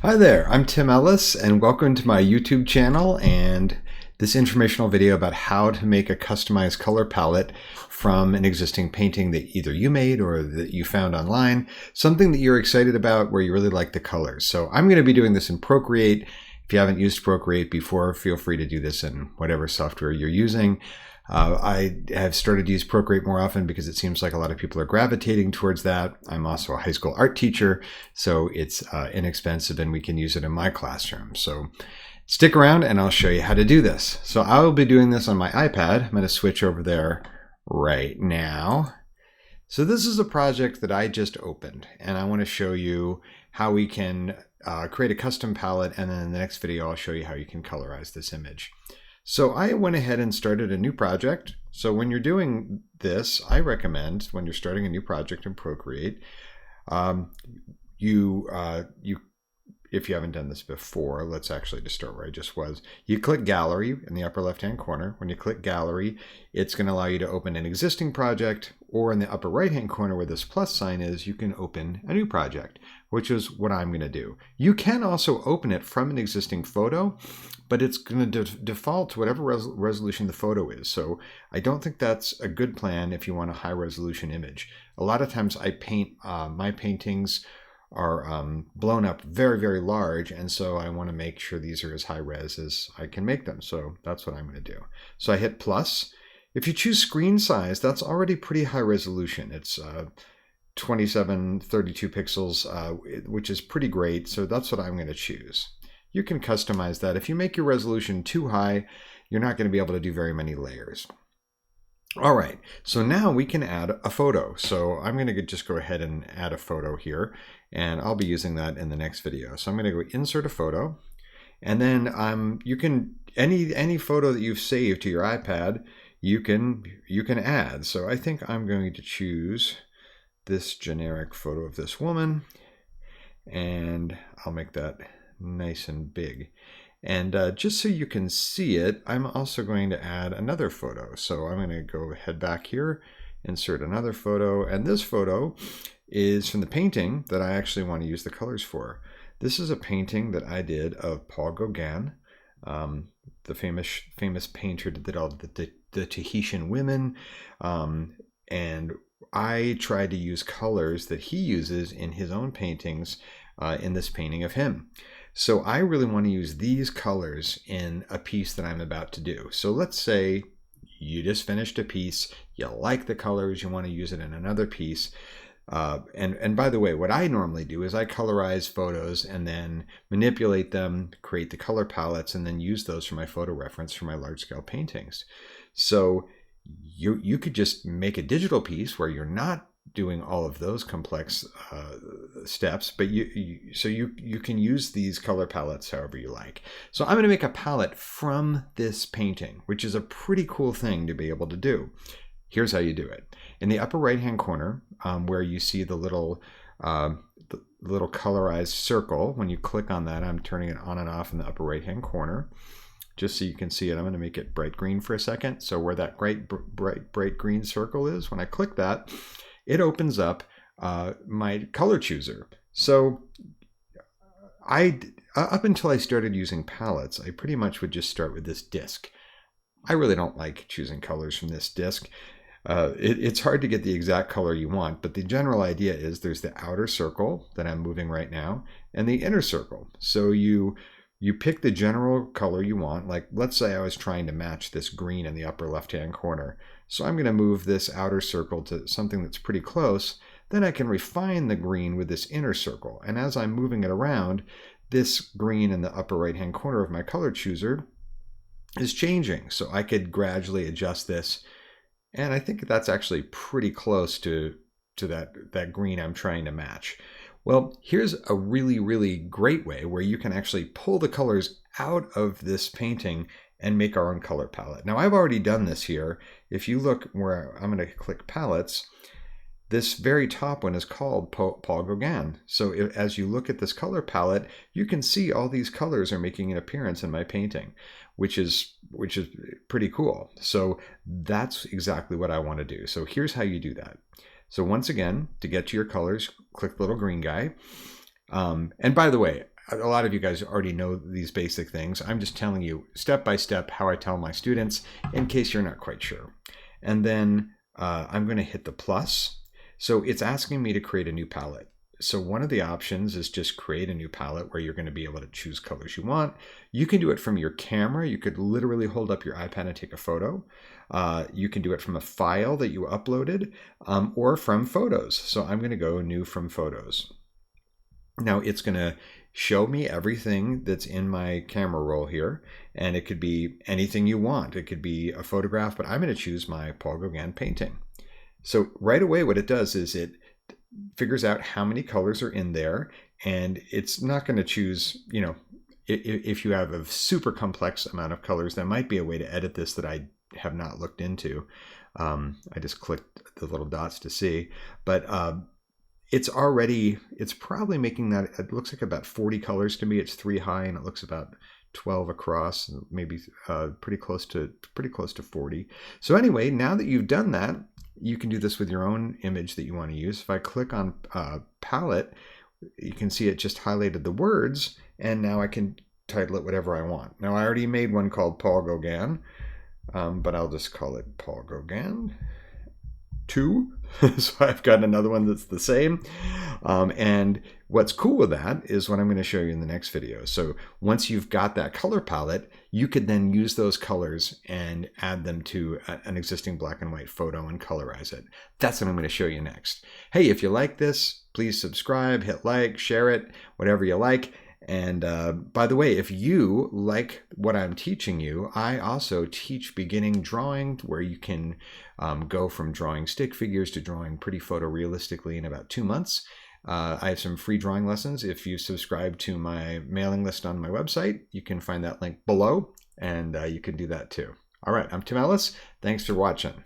Hi there, I'm Tim Ellis and welcome to my YouTube channel and this informational video about how to make a customized color palette from an existing painting that either you made or that you found online, something that you're excited about where you really like the colors. So I'm going to be doing this in Procreate. If you haven't used Procreate before, feel free to do this in whatever software you're using. I have started to use Procreate more often because it seems like a lot of people are gravitating towards that. I'm also a high school art teacher, so it's inexpensive and we can use it in my classroom. So stick around and I'll show you how to do this. So I will be doing this on my iPad. I'm going to switch over there right now. So this is a project that I just opened and I want to show you how we can create a custom palette, and then in the next video I'll show you how you can colorize this image. So I went ahead and started a new project. So when you're doing this, I recommend when you're starting a new project in Procreate, if you haven't done this before, let's actually just start where I just was. You click Gallery in the upper left-hand corner. When you click Gallery, it's going to allow you to open an existing project, or in the upper right-hand corner where this plus sign is, you can open a new project, which is what I'm going to do. You can also open it from an existing photo, but it's going to default to whatever resolution the photo is. So I don't think that's a good plan if you want a high resolution image. A lot of times I paint, my paintings are blown up very, very large, and so I want to make sure these are as high res as I can make them. So that's what I'm going to do. So I hit plus. If you choose screen size, that's already pretty high resolution. It's 2732 pixels, which is pretty great. So that's what I'm going to choose. You can customize that. If you make your resolution too high, you're not going to be able to do very many layers. All right, so now we can add a photo. So I'm going to just go ahead and add a photo here, and I'll be using that in the next video. So I'm going to go insert a photo, and then you can any photo that you've saved to your iPad, you can add. So I think I'm going to choose this generic photo of this woman, and I'll make that nice and big. And just so you can see it, I'm also going to add another photo. So I'm going to go head back here, insert another photo, and this photo is from the painting that I actually want to use the colors for. This is a painting that I did of Paul Gauguin, the famous painter that did all the Tahitian women, and I tried to use colors that he uses in his own paintings in this painting of him. So I really want to use these colors in a piece that I'm about to do. So let's say you just finished a piece, you like the colors, you want to use it in another piece. And by the way, what I normally do is I colorize photos and then manipulate them, create the color palettes, and then use those for my photo reference for my large scale paintings. So you could just make a digital piece where you're not doing all of those complex steps, but you can use these color palettes however you like. So I'm going to make a palette from this painting, which is a pretty cool thing to be able to do. Here's how you do it. In the upper right hand corner, where you see the little colorized circle, when you click on that, I'm turning it on and off in the upper right hand corner, just so you can see it. I'm going to make it bright green for a second. So where that bright green circle is, when I click that, it opens up my color chooser. So up until I started using palettes, I pretty much would just start with this disc. I really don't like choosing colors from this disc. It's hard to get the exact color you want, but the general idea is there's the outer circle that I'm moving right now and the inner circle. So you pick the general color you want. Like, let's say I was trying to match this green in the upper left-hand corner. So I'm going to move this outer circle to something that's pretty close. Then I can refine the green with this inner circle. And as I'm moving it around, this green in the upper right-hand corner of my color chooser is changing. So I could gradually adjust this. And I think that's actually pretty close to that green I'm trying to match. Well, here's a really, really great way where you can actually pull the colors out of this painting and make our own color palette. Now, I've already done this here. If you look where I'm going to click palettes, this very top one is called Paul Gauguin. So as you look at this color palette, you can see all these colors are making an appearance in my painting, which is pretty cool. So that's exactly what I want to do. So here's how you do that. So once again, to get to your colors, click the little green guy. And by the way, a lot of you guys already know these basic things. I'm just telling you step by step how I tell my students in case you're not quite sure. And then I'm going to hit the plus. So it's asking me to create a new palette. So one of the options is just create a new palette where you're going to be able to choose colors you want. You can do it from your camera. You could literally hold up your iPad and take a photo. You can do it from a file that you uploaded or from photos. So I'm going to go new from photos. Now it's going to show me everything that's in my camera roll here, and it could be anything you want. It could be a photograph, but I'm going to choose my Paul Gauguin painting. So right away what it does is it figures out how many colors are in there, and it's not going to choose, you know, if you have a super complex amount of colors, there might be a way to edit this that I have not looked into. I just clicked the little dots to see, but it's probably making that, it looks like about 40 colors to me. It's 3 high and it looks about 12 across, maybe pretty close to 40. So anyway, now that you've done that, you can do this with your own image that you want to use. If I click on palette, you can see it just highlighted the words, and now I can title it whatever I want. Now I already made one called Paul Gauguin, but I'll just call it Paul Gauguin 2. So I've got another one that's the same. And what's cool with that is what I'm going to show you in the next video. So once you've got that color palette, you could then use those colors and add them to an existing black and white photo and colorize it. That's what I'm going to show you next. Hey, if you like this, please subscribe, hit like, share it, whatever you like. And by the way, if you like what I'm teaching you, I also teach beginning drawing, where you can go from drawing stick figures to drawing pretty photorealistically in about 2 months. I have some free drawing lessons. If you subscribe to my mailing list on my website, you can find that link below, and you can do that too. All right, I'm Tim Ellis. Thanks for watching.